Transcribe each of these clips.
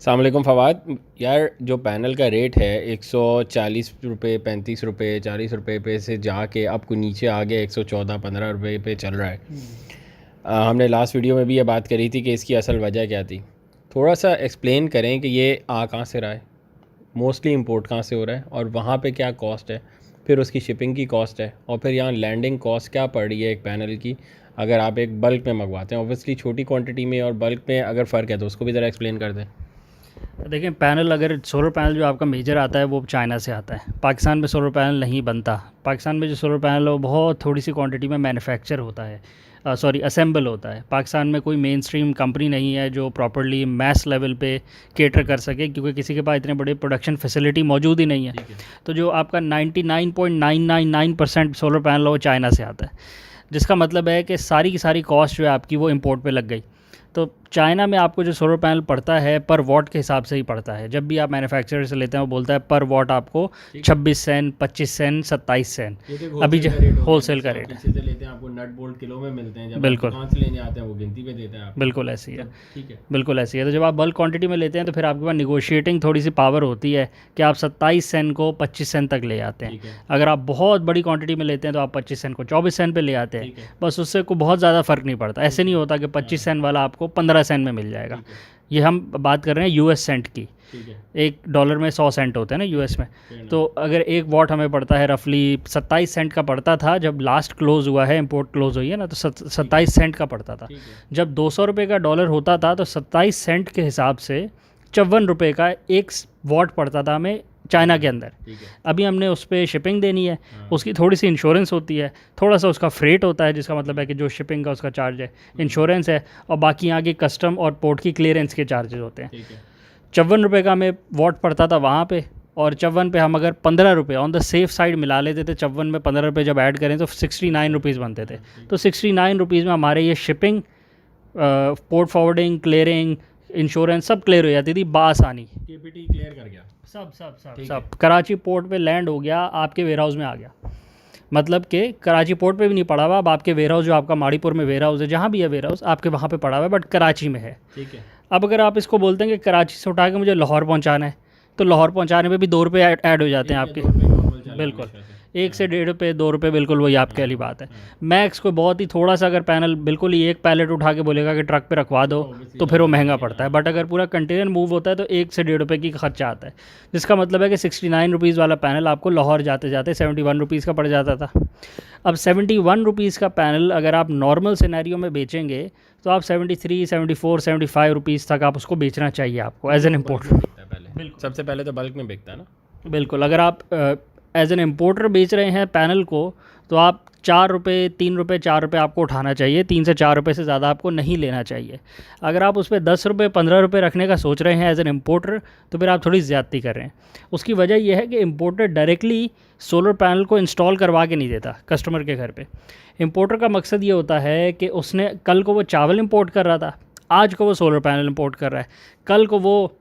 अस्सलाम वालेकुम फ़वाद यार, जो पैनल का रेट है 140 रुपये, 35 रुपये, 40 रुपये पे से जाके अब को नीचे आ गया 114-15 रुपये पे चल रहा है। हमने लास्ट वीडियो में भी ये बात करी थी कि इसकी असल वजह क्या थी। थोड़ा सा एक्सप्लेन करें कि ये आ कहाँ से रहा है, मोस्टली इंपोर्ट कहाँ से हो रहा है और वहाँ पे क्या कॉस्ट है, फिर उसकी शिपिंग की कॉस्ट है और फिर यहाँ लैंडिंग कॉस्ट क्या पड़ रही है एक पैनल की अगर आप एक बल्क में मंगवाते हैं। ऑब्वियसली छोटी क्वांटिटी में और बल्क में अगर फ़र्क है तो उसको भी ज़रा एक्सप्लेन कर दें। देखिए, पैनल अगर सोलर पैनल जो आपका मेजर आता है वो चाइना से आता है। पाकिस्तान में सोलर पैनल नहीं बनता। पाकिस्तान में जो सोलर पैनल है वो बहुत थोड़ी सी क्वांटिटी में मैन्युफैक्चर होता है, असेंबल होता है। पाकिस्तान में कोई मेन स्ट्रीम कंपनी नहीं है जो प्रॉपर्ली मैस लेवल पे केटर कर सके, क्योंकि किसी के पास इतने बड़े प्रोडक्शन फैसिलिटी मौजूद ही नहीं है। तो जो आपका 99.999% सोलर पैनल है वो चाइना से आता है, जिसका मतलब है कि सारी की सारी कॉस्ट जो है आपकी वो इम्पोर्ट पे लग गई। तो चाइना में आपको जो सोलर पैनल पड़ता है पर वॉट के हिसाब से ही पड़ता है। जब भी आप मैन्युफैक्चरर से लेते हैं वो बोलता है पर वॉट आपको 26 सेंट, 25 सेंट, 27 सेंट अभी जो होलसेल का रेट है। लेते हैं आपको नट बोल्ट किलो में मिलते हैं, जब बिल्कुल दुकान से लेने आते हैं वो गिनती पे देते हैं आप। बिल्कुल ऐसी है, ठीक है, बिल्कुल ऐसी है। तो जब आप बल्क क्वांटिटी में लेते हैं तो फिर आपके पास निगोशिएटिंग थोड़ी सी पावर होती है कि आप 27 सेंट को 25 सेंट तक ले आते हैं। अगर आप बहुत बड़ी क्वांटिटी में लेते हैं तो आप 25 सेंट को 24 सेंट पे ले आते हैं। बस उससे कोई बहुत ज़्यादा फ़र्क नहीं पड़ता। ऐसे नहीं होता कि 25 सेंट वाला आपको 15 सेंट में मिल जाएगा। ये हम बात कर रहे हैं यूएस सेंट की। $1 में 100 सेंट होते हैं ना यूएस में। तो अगर एक वॉट हमें पड़ता है रफली 27 सेंट का पड़ता था जब लास्ट क्लोज़ हुआ है, इंपोर्ट क्लोज़ हुई है ना, तो 27 सेंट का पड़ता था। जब 200 रुपये का डॉलर होता था तो 27 सेंट के हिसाब से 54 रुपये का एक वॉट पड़ता था हमें चाइना के अंदर। अभी हमने उस पर शिपिंग देनी है, उसकी थोड़ी सी इंश्योरेंस होती है, थोड़ा सा उसका फ्रेट होता है, जिसका मतलब है कि जो शिपिंग का उसका चार्ज है, इंश्योरेंस है, और बाकी यहाँ की कस्टम और पोर्ट की क्लियरेंस के चार्जेस होते हैं। 54 रुपये का हमें वॉट पड़ता था वहाँ पे, और 54 पे हम अगर 15 रुपये ऑन द सेफ साइड मिला लेते थे, 54 में 15 रुपये जब ऐड करें तो 69 रुपीज़ बनते थे। तो 69 रुपीज़ में हमारे ये shipping, port forwarding, clearing, insurance सब क्लियर हो जाती थी बासानी। केपीटी क्लियर कर गया, सब कराची पोर्ट पे लैंड हो गया, आपके वेयर हाउस में आ गया। मतलब कि कराची पोर्ट पे भी नहीं पड़ा हुआ, अब आपके वेयर हाउस जो आपका माड़ीपुर में वेयर हाउस है, जहाँ भी है वेयर हाउस आपके वहाँ पे पड़ा हुआ है, बट कराची में है। ठीक है। अब अगर आप इसको बोलते हैं कि कराची से उठा के मुझे लाहौर पहुँचाना है, तो लाहौर पहुँचाने में भी 2 रुपये ऐड हो जाते हैं आपके। बिल्कुल 1 से 1.5 रुपये, 2 रुपये, बिल्कुल वही आपके वाली बात है। मैक्स को बहुत ही थोड़ा सा अगर पैनल बिल्कुल ही एक पैलेट उठा के बोलेगा कि ट्रक पे रखवा दो तो फिर वो महंगा पड़ता है, बट अगर पूरा कंटेनर मूव होता है तो 1 से 1.5 रुपये की खर्चा आता है, जिसका मतलब है कि 69 रुपीज़ वाला पैनल आपको लाहौर जाते जाते 71 रुपीज़ का पड़ जाता था। अब 71 रुपीज़ का पैनल अगर आप नॉर्मल सिनेरियो में बेचेंगे तो आप 73, 74, 75 रुपीज़ तक आप उसको बेचना चाहिए आपको एज एन इम्पोर्टर। सबसे पहले तो बल्क में बिकता है ना। बिल्कुल, अगर आप एज एन इम्पोर्टर बेच रहे हैं पैनल को तो आप 4 रुपये, 3 रुपये, 4 रुपये आपको उठाना चाहिए। 3 से 4 रुपये से ज़्यादा आपको नहीं लेना चाहिए। अगर आप उस पर 10 रुपये, 15 रुपये रखने का सोच रहे हैं एज एन इम्पोर्टर तो फिर आप थोड़ी ज़्यादती कर रहे हैं। उसकी वजह यह है कि इम्पोर्टर डायरेक्टली सोलर पैनल को इंस्टॉल करवा के नहीं देता कस्टमर के घर पे। इम्पोर्टर का मकसद ये होता है कि उसने कल को वो चावल इंपोर्ट कर रहा था, आज को वो सोलर पैनल इंपोर्ट कर रहा है, कल को वो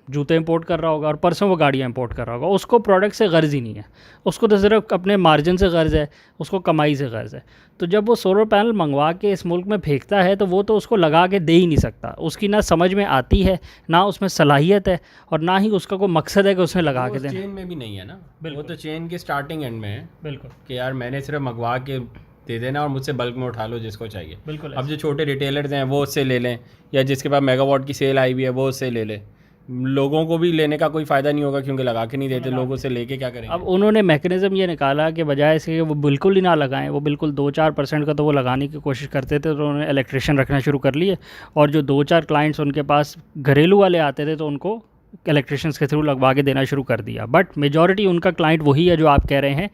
जूते इंपोर्ट कर रहा होगा और परसों वो गाड़ियाँ इंपोर्ट कर रहा होगा। उसको प्रोडक्ट से गर्ज़ ही नहीं है, उसको तो सिर्फ अपने मार्जिन से गर्ज़ है, उसको कमाई से गर्ज़ है। तो जब वो सोलर पैनल मंगवा के इस मुल्क में फेंकता है तो वो तो उसको लगा के दे ही नहीं सकता। उसकी ना समझ में आती है, ना उसमें सलाहियत है, और ना ही उसका कोई मकसद है कि उसने लगा के दें। चेन में भी नहीं है ना, वो तो चेन के स्टार्टिंग एंड में है। बिल्कुल कि यार मैंने सिर्फ मंगवा के दे देना और मुझसे बल्क में उठा लो जिसको चाहिए। बिल्कुल। अब जो छोटे रिटेलर्स हैं वो उससे ले लें, या जिसके पास मेगावाट की सेल आई हुई है वो उससे ले लें। लोगों को भी लेने का कोई फ़ायदा नहीं होगा क्योंकि लगा के नहीं देते, लोगों से लेके क्या करेंगे। अब उन्होंने मैकेनिज़्म ये निकाला कि बजाय से वो बिल्कुल ही ना लगाएं, वो बिल्कुल 2-4% का तो वो लगाने की कोशिश करते थे, तो उन्होंने इलेक्ट्रिशियन रखना शुरू कर लिए, और जो 2-4 क्लाइंट्स उनके पास घरेलू वाले आते थे तो उनको इलेक्ट्रिशियंस के थ्रू लगवा के देना शुरू कर दिया। बट मेजॉरिटी उनका क्लाइंट वही है जो आप कह रहे हैं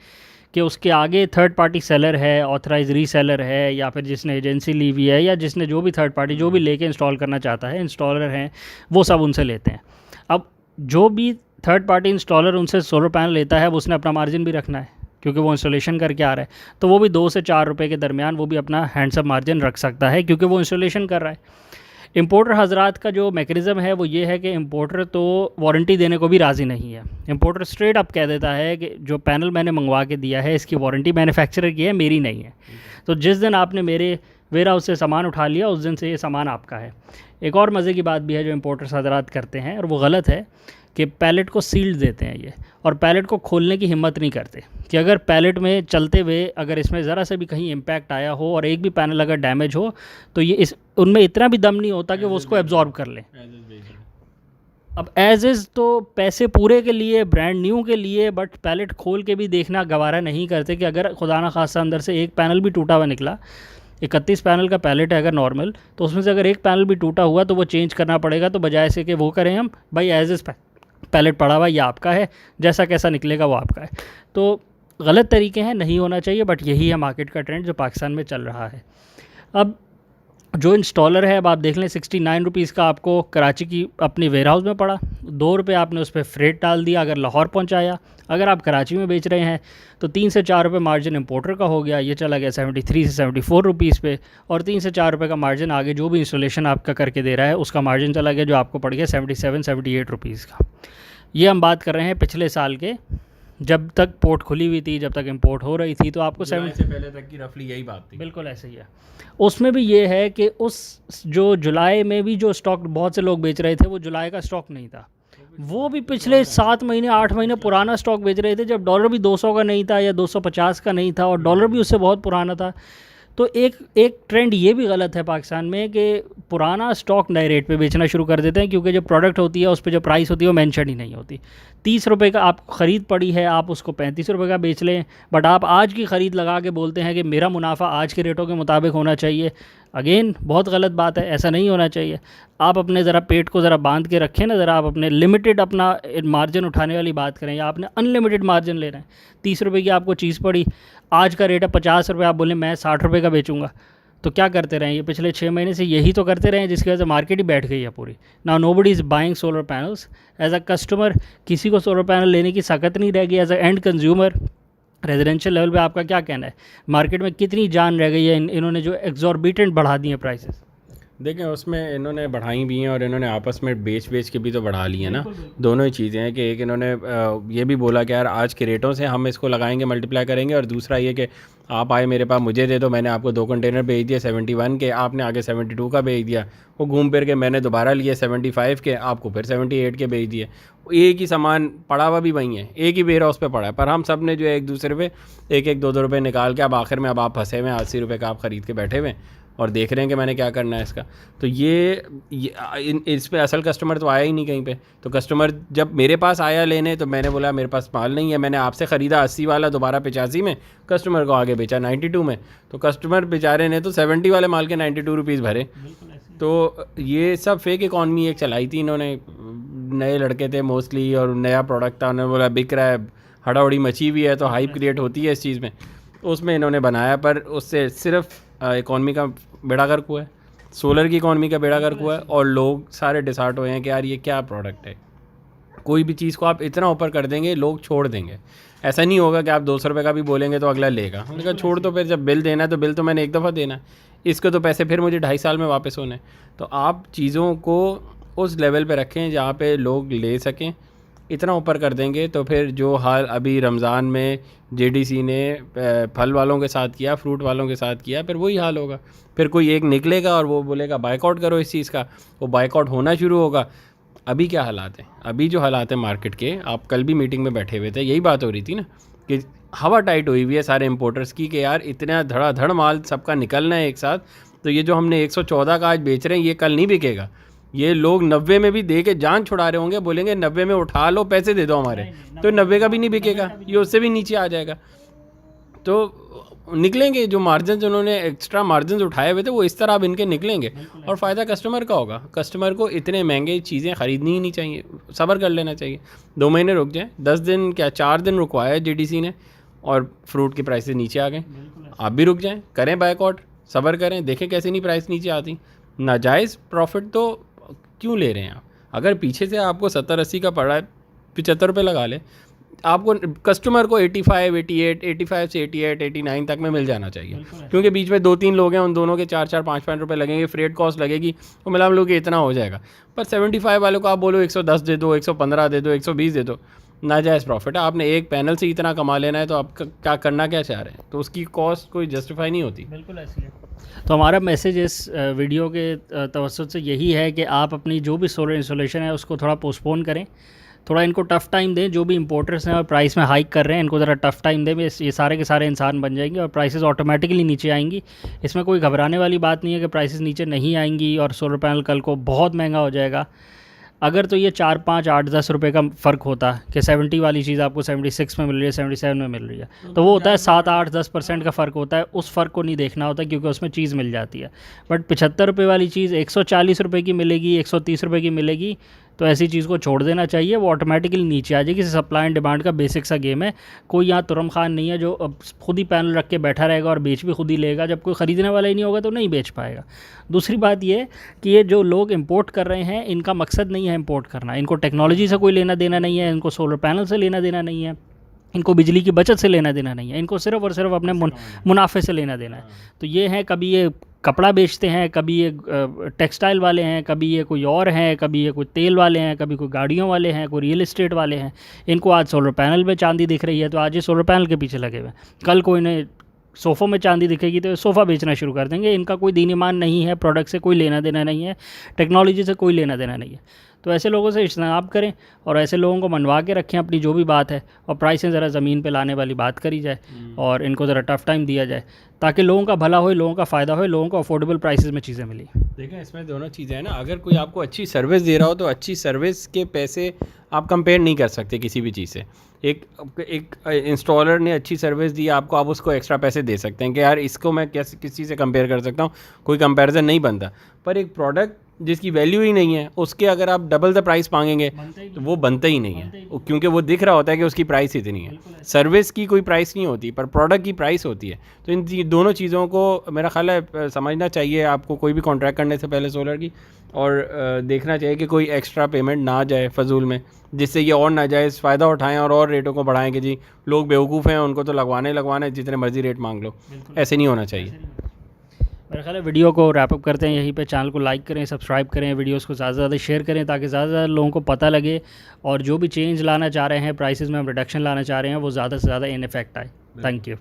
कि उसके आगे थर्ड पार्टी सेलर है, ऑथराइज रीसेलर है, या फिर जिसने एजेंसी ली हुई है, या जिसने जो भी थर्ड पार्टी जो भी लेके इंस्टॉल करना चाहता है, इंस्टॉलर हैं, वो सब उनसे लेते हैं। अब जो भी थर्ड पार्टी इंस्टॉलर उनसे सोलर पैनल लेता है वो उसने अपना मार्जिन भी रखना है, क्योंकि वो इंस्टॉलेशन करके आ रहा है, तो वो भी 2 से 4 रुपये के दरमियान वो भी अपना हैंड्सअप मार्जिन रख सकता है, क्योंकि वो इंस्टॉलेशन कर रहा है। इंपोर्टर हजरात का जो मैकेनिज़्म है वो ये है कि इंपोर्टर तो वारंटी देने को भी राज़ी नहीं है। इंपोर्टर स्ट्रेट अप कह देता है कि जो पैनल मैंने मंगवा के दिया है इसकी वारंटी मैन्युफैक्चरर की है, मेरी नहीं है। तो जिस दिन आपने मेरे वेयर हाउस से सामान उठा लिया, उस दिन से ये सामान आपका है। एक और मज़े की बात भी है जो इम्पोर्टर्स हज़रात करते हैं, और वो गलत है, कि पैलेट को सील्ड देते हैं ये, और पैलेट को खोलने की हिम्मत नहीं करते कि अगर पैलेट में चलते हुए अगर इसमें ज़रा से भी कहीं इम्पैक्ट आया हो और एक भी पैनल अगर डैमेज हो तो ये उनमें इतना भी दम नहीं होता कि वो उसको एब्जॉर्ब कर लें। अब एज इज़ तो पैसे पूरे के लिए, ब्रांड न्यू के लिए, बट पैलेट खोल के भी देखना गवारा नहीं करते कि अगर खुदा ना खासा अंदर से एक पैनल भी टूटा हुआ निकला, 31 पैनल का पैलेट है अगर नॉर्मल, तो उसमें से अगर एक पैनल भी टूटा हुआ तो वो चेंज करना पड़ेगा। तो बजाय से कि वो करें हम, भाई एज इज़ पैलेट पड़ा हुआ ये आपका है, जैसा कैसा निकलेगा वो आपका है। तो गलत तरीके हैं, नहीं होना चाहिए, बट यही है मार्केट का ट्रेंड जो पाकिस्तान में चल रहा है। अब जो इंस्टॉलर है, अब आप देख लें 69 रुपीज़ का आपको कराची की अपनी वेयर हाउस में पड़ा, 2 रुपये आपने उस पर फ्रेट डाल दिया अगर लाहौर पहुंचाया। अगर आप कराची में बेच रहे हैं तो 3 से 4 रुपये मार्जिन इंपोर्टर का हो गया, ये चला गया 73 से 74 रुपीज़ पे, और 3 से 4 रुपये का मार्जिन आगे जो भी इंस्टॉलेशन आपका करके दे रहा है उसका मार्जिन चला गया, जो आपको पड़ गया 77-78 रुपीज़ का। ये हम बात कर रहे हैं पिछले साल के, जब तक पोर्ट खुली हुई थी, जब तक इंपोर्ट हो रही थी, तो आपको 7 से पहले तक की रफली यही बात थी। बिल्कुल ऐसे ही है। उसमें भी ये है कि उस जो जुलाई में भी जो स्टॉक बहुत से लोग बेच रहे थे वो जुलाई का स्टॉक नहीं था, वो भी पिछले 7 महीने 8 महीने पुराना स्टॉक बेच रहे थे, जब डॉलर भी 200 का नहीं था या 250 का नहीं था, और डॉलर भी उससे बहुत पुराना था। तो एक ट्रेंड ये भी गलत है पाकिस्तान में कि पुराना स्टॉक नए रेट पे बेचना शुरू कर देते हैं, क्योंकि जो प्रोडक्ट होती है उस पर जो प्राइस होती है वो मेंशन ही नहीं होती। 30 रुपये का आपको ख़रीद पड़ी है, आप उसको 35 रुपये का बेच लें, बट आप आज की ख़रीद लगा के बोलते हैं कि मेरा मुनाफा आज के रेटों के मुताबिक होना चाहिए। अगेन बहुत गलत बात है, ऐसा नहीं होना चाहिए। आप अपने ज़रा पेट को ज़रा बांध के रखें ना, ज़रा आप अपने लिमिटेड अपना मार्जिन उठाने वाली बात करें, या आपने अनलिमिटेड मार्जिन ले रहे हैं। 30 रुपये की आपको चीज़ पड़ी, आज का रेट है 50 रुपये, आप बोलें मैं 60 रुपये का बेचूंगा, तो क्या करते रहे? ये पिछले 6 महीने से यही तो करते रहे, जिसकी वजह से मार्केट ही बैठ गई है पूरी। Now nobody is buying solar panels as a customer, किसी को सोलर पैनल लेने की ताकत नहीं रह गई। As a end consumer residential level पे आपका क्या कहना है, मार्केट में कितनी जान रह गई है इन्होंने जो एक्सॉर्बिटेंट बढ़ा दी है प्राइसेस? देखें, उसमें इन्होंने बढ़ाई भी हैं और इन्होंने आपस में बेच के भी तो बढ़ा ली है ना। दोनों ही चीज़ें हैं कि एक इन्होंने ये भी बोला कि यार आज के रेटों से हम इसको लगाएंगे, मल्टीप्लाई करेंगे, और दूसरा ये कि आप आए मेरे पास, मुझे दे दो, मैंने आपको 2 कंटेनर भेज दिए 71 के, आपने आगे 72 का भेज दिया, वो घूम फिर के मैंने दोबारा लिए 75 के, आपको फिर 78 के भेज दिए। एक ही सामान पड़ा हुआ भी वहीं है, एक ही वेयर हाउस पे पड़ा है, पर हम सब ने जो है एक दूसरे पे 1-1, 2-2 रुपये निकाल के अब आखिर में अब आप फंसे हुए 80 रुपये का आप ख़रीद के बैठे हुए और देख रहे हैं कि मैंने क्या करना है इसका। तो इस पे असल कस्टमर तो आया ही नहीं कहीं पे। तो कस्टमर जब मेरे पास आया लेने, तो मैंने बोला मेरे पास माल नहीं है, मैंने आपसे ख़रीदा 80 वाला, दोबारा 85 में, कस्टमर को आगे बेचा 92 में। तो कस्टमर बेचारे ने तो 70 वाले माल के 92 रुपीज़ भरे। तो ये सब फेक इकॉनमी एक चलाई थी इन्होंने। नए लड़के थे मोस्टली और नया प्रोडक्ट था, उन्होंने बोला बिक रहा है, हड़ाउड़ी मची हुई है, तो हाइप क्रिएट होती है इस चीज़ में, उसमें इन्होंने बनाया। पर उससे सिर्फ इकॉनमी का बेड़ा गर्क हुआ है, सोलर की इकॉनमी का बेड़ा गर्क हुआ है, और लोग सारे डिसार्ट हुए हैं कि यार ये क्या प्रोडक्ट है। कोई भी चीज़ को आप इतना ऊपर कर देंगे, लोग छोड़ देंगे। ऐसा नहीं होगा कि आप 200 रुपये का भी बोलेंगे तो अगला लेगा। हमने कहा छोड़ दो, फिर जब बिल देना है तो बिल तो मैंने एक दफ़ा देना है, इसको तो पैसे फिर मुझे 2.5 साल में वापस होने हैं। तो आप चीज़ों को उस लेवल पे रखें जहाँ पे लोग ले सकें। इतना ऊपर कर देंगे तो फिर जो हाल अभी रमज़ान में जेडीसी ने फल वालों के साथ किया, फ्रूट वालों के साथ किया, फिर वही हाल होगा। फिर कोई एक निकलेगा और वो बोलेगा बाइकआउट करो इस चीज़ का, वो बाइकआउट होना शुरू होगा। अभी क्या हालात हैं, अभी जो हालात हैं मार्केट के, आप कल भी मीटिंग में बैठे हुए थे, यही बात हो रही थी ना कि हवा टाइट हुई हुई है सारे इंपोर्टर्स की कि यार इतना धड़ाधड़ माल सबका निकलना है एक साथ। तो ये जो हमने 114 का आज बेच रहे हैं ये कल नहीं बिकेगा। ये लोग 90 में भी दे के जान छुड़ा रहे होंगे, बोलेंगे 90 में उठा लो, पैसे दे दो हमारे, तो 90 का भी नहीं बिकेगा, ये उससे भी नीचे आ जाएगा। तो निकलेंगे जो मार्जिन उन्होंने एक्स्ट्रा मार्जिन उठाए हुए थे वो इस तरह अब इनके निकलेंगे, और फ़ायदा कस्टमर का होगा। कस्टमर को इतने महंगे चीज़ें ख़रीदनी ही नहीं चाहिए, सब्र कर लेना चाहिए। 2 महीने रुक जाएँ, 10 दिन क्या 4 दिन रुकवाया जेडीसी ने, और फ्रूट की प्राइसेस नीचे आ गए। आप भी रुक जाएँ, करें बाइकआउट, सब्र करें, देखें कैसे नहीं प्राइस नीचे आती। नाजायज़ प्रॉफिट तो क्यों ले रहे हैं आप? अगर पीछे से आपको 70-80 का पड़ा है, 75 रुपये लगा ले, आपको कस्टमर को 85, 88, 85 से 88, 89 तक में मिल जाना चाहिए, क्योंकि बीच में 2-3 लोग हैं, उन दोनों के 4-4, 5-5 रुपये लगेंगे, फ्रेट कॉस्ट लगेगी, वो मिला लोग इतना हो जाएगा। पर 75 वालों को आप बोलो 110 दे दो, 115 दे दो, 120 दे दो, नाजायज़ प्रॉफिट है। आपने एक पैनल से इतना कमा लेना है तो आप क्या करना क्या चाह रहे हैं, तो उसकी कॉस्ट कोई जस्टिफाई नहीं होती। बिल्कुल ऐसी है। तो हमारा मैसेज इस वीडियो के तवज्जुह से यही है कि आप अपनी जो भी सोलर इंस्टॉलेशन है उसको थोड़ा पोस्टपोन करें, थोड़ा इनको टफ़ टाइम दें। जो भी इंपोर्टर्स हैं और प्राइस में हाइक कर रहे हैं इनको ज़रा टफ़ टाइम दें, ये सारे के सारे इंसान बन जाएंगे और प्राइसेस ऑटोमेटिकली नीचे आएंगी। इसमें कोई घबराने वाली बात नहीं है कि प्राइसेस नीचे नहीं आएंगी और सोलर पैनल कल को बहुत महंगा हो जाएगा। अगर तो ये 4, 5, 8, 10 रुपये का फ़र्क होता कि 70 वाली चीज़ आपको 76 में मिल रही है, 77 में मिल रही है, तो वो होता है 7, 8, 10% का फ़र्क होता है। उस फ़र्क को नहीं देखना होता क्योंकि उसमें चीज़ मिल जाती है। बट 75 रुपये वाली चीज़ 140 रुपये की मिलेगी, 130 रुपये की मिलेगी, तो ऐसी चीज़ को छोड़ देना चाहिए। वो ऑटोमेटिकली नीचे आ जाएगी। सप्लाई एंड डिमांड का बेसिक सा गेम है। कोई यहाँ तुरम खान नहीं है जो अब खुद ही पैनल रख के बैठा रहेगा और बेच भी खुद ही लेगा। जब कोई ख़रीदने वाला ही नहीं होगा तो नहीं बेच पाएगा। दूसरी बात ये कि ये जो लोग इंपोर्ट कर रहे हैं इनका मकसद नहीं है इंपोर्ट करना, इनको टेक्नोलॉजी से कोई लेना देना नहीं है, इनको सोलर पैनल से लेना देना नहीं है, इनको बिजली की बचत से लेना देना नहीं है, इनको सिर्फ़ और सिर्फ अपने मुनाफे से लेना देना है। तो ये है, कभी ये कपड़ा बेचते हैं, कभी ये टेक्सटाइल वाले हैं, कभी ये कोई और हैं, कभी ये कोई तेल वाले हैं, कभी कोई गाड़ियों वाले हैं, कोई रियल एस्टेट वाले हैं। इनको आज सोलर पैनल में चांदी दिख रही है तो आज ये सोलर पैनल के पीछे लगे हुए हैं। कल कोई इन्हें सोफ़ों में चांदी दिखेगी तो सोफ़ा बेचना शुरू कर देंगे। इनका कोई दीन ईमान नहीं है, प्रोडक्ट से कोई लेना देना नहीं है, टेक्नोलॉजी से कोई लेना देना नहीं है। तो ऐसे लोगों से इज्तनाब करें और ऐसे लोगों को मनवा के रखें अपनी जो भी बात है, और प्राइसें ज़रा ज़मीन पे लाने वाली बात करी जाए और इनको ज़रा टफ़ टाइम दिया जाए ताकि लोगों का भला हो, लोगों का फ़ायदा हो, लोगों को अफोर्डेबल प्राइसेस में चीज़ें मिली। देखें, इसमें दोनों चीज़ें हैं ना। अगर कोई आपको अच्छी सर्विस दे रहा हो तो अच्छी सर्विस के पैसे आप कंपेयर नहीं कर सकते किसी भी चीज़ से। एक इंस्टॉलर ने अच्छी सर्विस दी आपको, आप उसको एक्स्ट्रा पैसे दे सकते हैं कि यार इसको मैं कैसे किसी से कंपेयर कर सकता हूँ, कोई कंपैरिजन नहीं बनता। पर एक प्रोडक्ट जिसकी वैल्यू ही नहीं है उसके अगर आप डबल द प्राइस मांगेंगे तो वो बनता ही नहीं है, क्योंकि वो दिख रहा होता है कि उसकी प्राइस इतनी है। सर्विस की कोई प्राइस नहीं होती पर प्रोडक्ट की प्राइस होती है। तो इन दोनों चीज़ों को मेरा ख्याल है समझना चाहिए आपको कोई भी कॉन्ट्रैक्ट करने से पहले सोलर की, और देखना चाहिए कि कोई एक्स्ट्रा पेमेंट ना जाए फजूल में, जिससे ये और नाजायज़ फ़ायदा उठाएं और रेटों को बढ़ाएं कि जी लोग बेवकूफ़ हैं, उनको तो लगवाना जितने मर्ज़ी रेट मांग लो। ऐसे नहीं होना चाहिए। मेरा ख्याल है वीडियो को रैप अप करते हैं यहीं पे। चैनल को लाइक करें, सब्सक्राइब करें, वीडियोस को ज़्यादा से ज़्यादा शेयर करें ताकि ज़्यादा से ज़्यादा लोगों को पता लगे और जो भी चेंज लाना चाह रहे हैं, प्राइसेस में हम रिडक्शन लाना चाह रहे हैं, वो ज़्यादा से ज़्यादा इन इफेक्ट आए। Thank you.